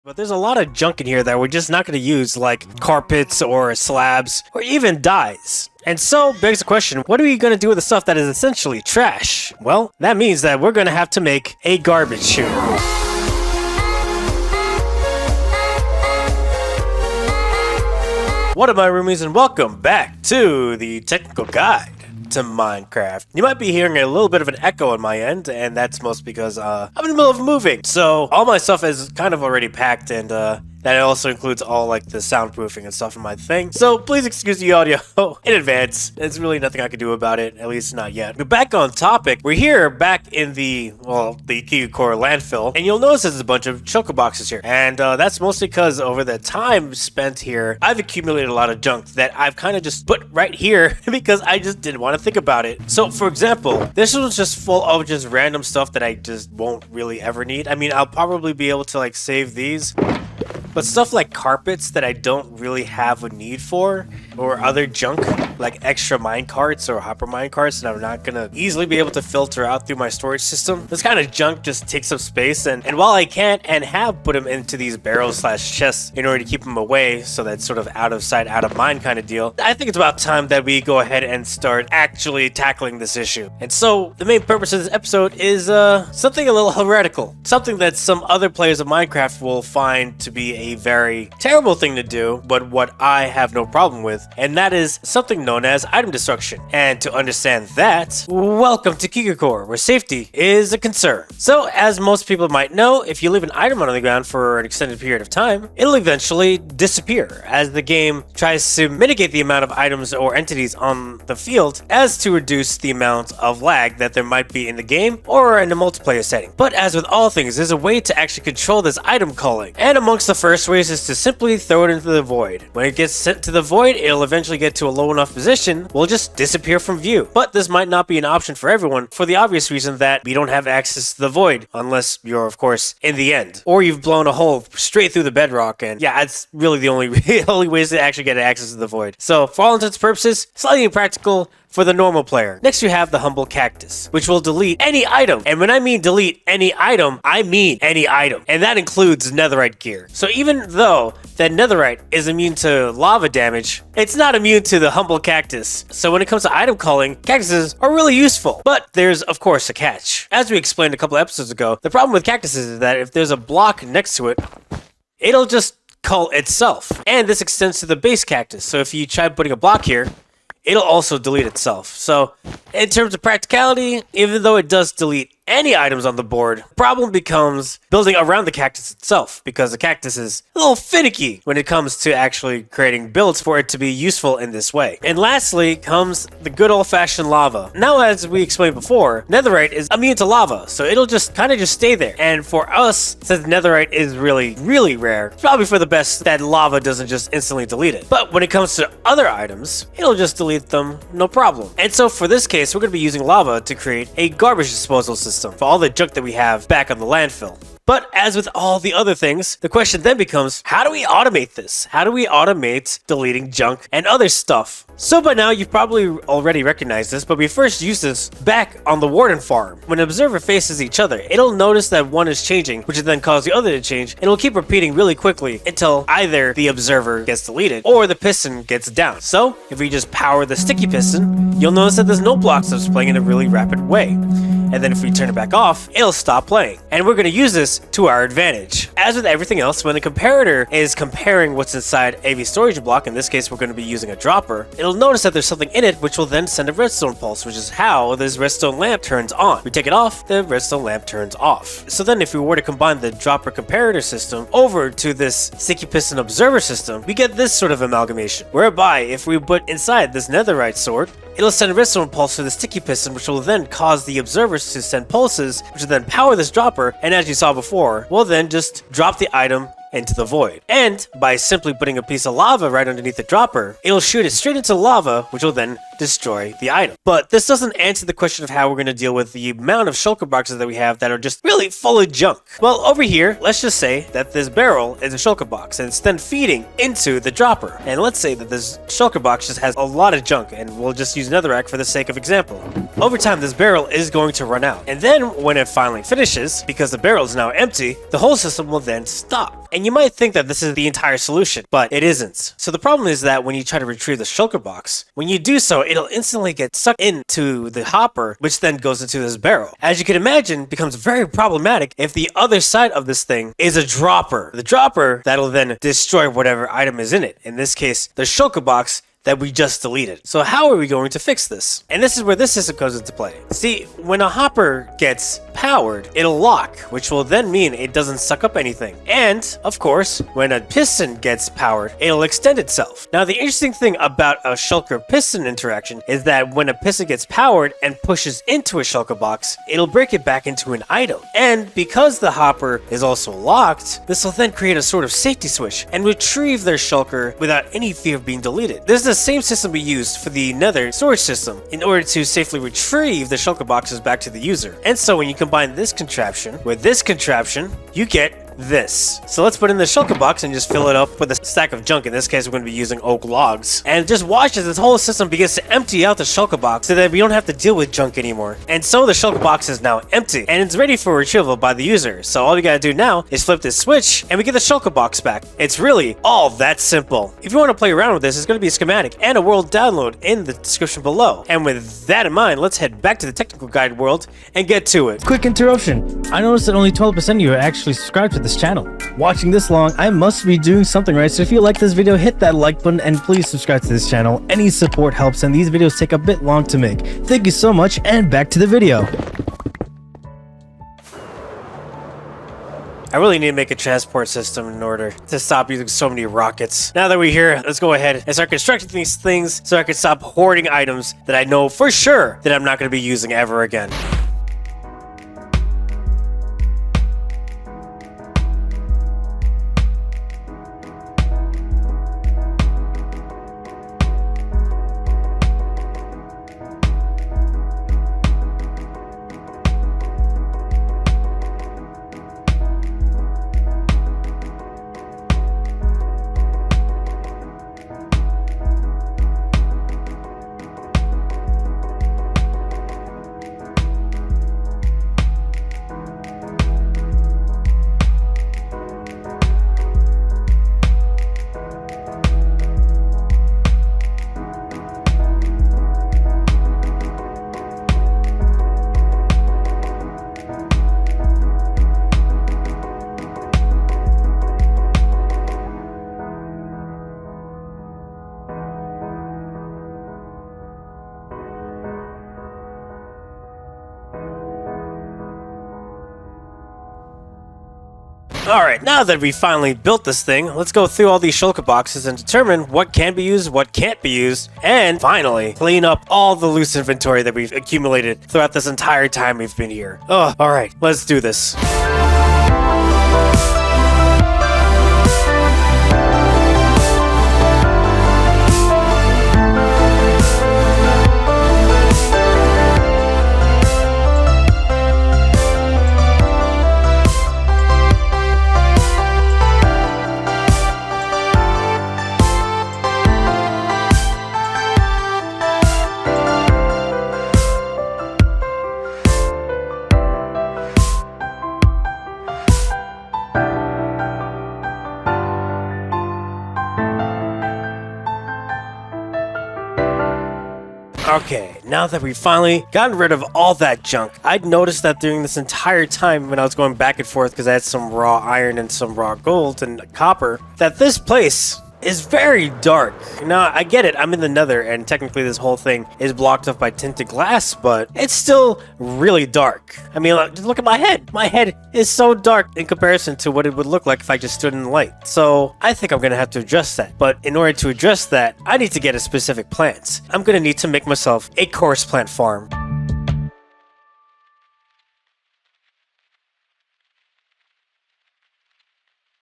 But there's a lot of junk in here that we're just not going to use, like carpets or slabs or even dyes. And so begs the question, what are we going to do with the stuff that is essentially trash? Well, that means that we're going to have to make a garbage chute. What up, my roomies, and welcome back to the technical guide to Minecraft. You might be hearing a little bit of an echo on my end, and that's mostly because I'm in the middle of moving. So all my stuff is kind of already packed, and that also includes all like the soundproofing and stuff in my thing. So please excuse the audio in advance. There's really nothing I can do about it, at least not yet. But back on topic, we're here back in the KiguCorp landfill, and you'll notice there's a bunch of choco boxes here. And that's mostly because over the time spent here, I've accumulated a lot of junk that I've kind of just put right here because I just didn't want to think about it. So for example, this was just full of just random stuff that I just won't really ever need. I mean, I'll probably be able to like save these. But stuff like carpets that I don't really have a need for, or other junk like extra mine carts or hopper mine carts that I'm not gonna easily be able to filter out through my storage system. This kind of junk just takes up space, and while I can't and have put them into these barrels slash chests in order to keep them away, so that's sort of out of sight, out of mind kind of deal, I think it's about time that we go ahead and start actually tackling this issue. And so the main purpose of this episode is something a little heretical, something that some other players of Minecraft will find to be a very terrible thing to do, but what I have no problem with, and that is something known as item destruction. And to understand that, welcome to KiguCorp, where safety is a concern. So as most people might know, if you leave an item on the ground for an extended period of time, it'll eventually disappear as the game tries to mitigate the amount of items or entities on the field as to reduce the amount of lag that there might be in the game or in the multiplayer setting. But as with all things, there's a way to actually control this item culling, and amongst the first ways is to simply throw it into the void. When it gets sent to the void, it'll eventually get to a low enough position, will just disappear from view. But this might not be an option for everyone, for the obvious reason that we don't have access to the void, unless you're of course in the end, or you've blown a hole straight through the bedrock, and yeah, it's really the only ways to actually get access to the void. So for all intents and purposes, slightly impractical for the normal player. Next, you have the humble cactus, which will delete any item. And when I mean delete any item, I mean any item. And that includes netherite gear. So even though that netherite is immune to lava damage, it's not immune to the humble cactus. So when it comes to item culling, cactuses are really useful. But there's, of course, a catch. As we explained a couple episodes ago, the problem with cactuses is that if there's a block next to it, it'll just cull itself. And this extends to the base cactus. So if you try putting a block here, it'll also delete itself. So in terms of practicality, even though it does delete any items on the board, the problem becomes building around the cactus itself, because the cactus is a little finicky when it comes to actually creating builds for it to be useful in this way. And lastly comes the good old-fashioned lava. Now, as we explained before, netherite is immune to lava, so it'll just kind of just stay there. And for us, since netherite is really, really rare, it's probably for the best that lava doesn't just instantly delete it. But when it comes to other items, it'll just delete them, no problem. And so for this case, we're going to be using lava to create a garbage disposal system for all the junk that we have back on the landfill. But as with all the other things, the question then becomes, how do we automate this? How do we automate deleting junk and other stuff? So by now, you've probably already recognized this, but we first use this back on the Warden farm. When an observer faces each other, it'll notice that one is changing, which will then cause the other to change, and it'll keep repeating really quickly until either the observer gets deleted or the piston gets down. So if we just power the sticky piston, you'll notice that there's no blocks that's playing in a really rapid way. And then if we turn it back off, it'll stop playing. And we're going to use this to our advantage. As with everything else, when the comparator is comparing what's inside a storage block, in this case we're going to be using a dropper, it'll notice that there's something in it which will then send a redstone pulse, which is how this redstone lamp turns on. We take it off, the redstone lamp turns off. So then if we were to combine the dropper comparator system over to this sticky piston observer system, we get this sort of amalgamation, whereby if we put inside this netherite sword, it'll send a redstone pulse to the sticky piston, which will then cause the observers to send pulses, which will then power this dropper, and as you saw before, we'll then just drop the item into the void. And by simply putting a piece of lava right underneath the dropper, it'll shoot it straight into lava, which will then destroy the item. But this doesn't answer the question of how we're going to deal with the amount of shulker boxes that we have that are just really full of junk. Well, over here, let's just say that this barrel is a shulker box and it's then feeding into the dropper. And let's say that this shulker box just has a lot of junk, and we'll just use netherrack for the sake of example. Over time, this barrel is going to run out. And then when it finally finishes, because the barrel is now empty, the whole system will then stop. And And you might think that this is the entire solution, but it isn't. So the problem is that when you try to retrieve the shulker box, when you do so, it'll instantly get sucked into the hopper, which then goes into this barrel. As you can imagine, it becomes very problematic if the other side of this thing is a dropper. The dropper that'll then destroy whatever item is in it. In this case, the shulker box that we just deleted. So how are we going to fix this? And this is where this system comes into play. See, when a hopper gets powered, it'll lock, which will then mean it doesn't suck up anything. And, of course, when a piston gets powered, it'll extend itself. Now, the interesting thing about a shulker-piston interaction is that when a piston gets powered and pushes into a shulker box, it'll break it back into an item. And because the hopper is also locked, this will then create a sort of safety switch and retrieve their shulker without any fear of being deleted. This is the same system we used for the nether storage system in order to safely retrieve the shulker boxes back to the user. And so when you combine this contraption with this contraption, you get this. So let's put in the shulker box and just fill it up with a stack of junk. In this case, we're going to be using oak logs. And just watch as this whole system begins to empty out the shulker box so that we don't have to deal with junk anymore. And so the shulker box is now empty and it's ready for retrieval by the user. So all we gotta do now is flip this switch and we get the shulker box back. It's really all that simple. If you want to play around with this, it's going to be a schematic and a world download in the description below. And with that in mind, let's head back to the technical guide world and get to it. Quick interruption. I noticed that only 12% of you are actually subscribed to this channel. Watching this long, I must be doing something right, so if you like this video, hit that like button and please subscribe to this channel. Any support helps and these videos take a bit long to make. Thank you so much and back to the video. I really need to make a transport system in order to stop using so many rockets. Now that we're here, let's go ahead and start constructing these things so I can stop hoarding items that I know for sure that I'm not going to be using ever again. Alright, now that we finally built this thing, let's go through all these shulker boxes and determine what can be used, what can't be used, and finally, clean up all the loose inventory that we've accumulated throughout this entire time we've been here. Oh, alright, let's do this. Okay, now that we've finally gotten rid of all that junk, I'd noticed that during this entire time when I was going back and forth because I had some raw iron and some raw gold and copper, that this place is very dark. Now, I get it, I'm in the nether, and technically this whole thing is blocked off by tinted glass, but it's still really dark. I mean, look at my head. My head is so dark in comparison to what it would look like if I just stood in the light. So, I think I'm gonna have to adjust that. But in order to adjust that, I need to get a specific plant. I'm gonna need to make myself a coarse plant farm.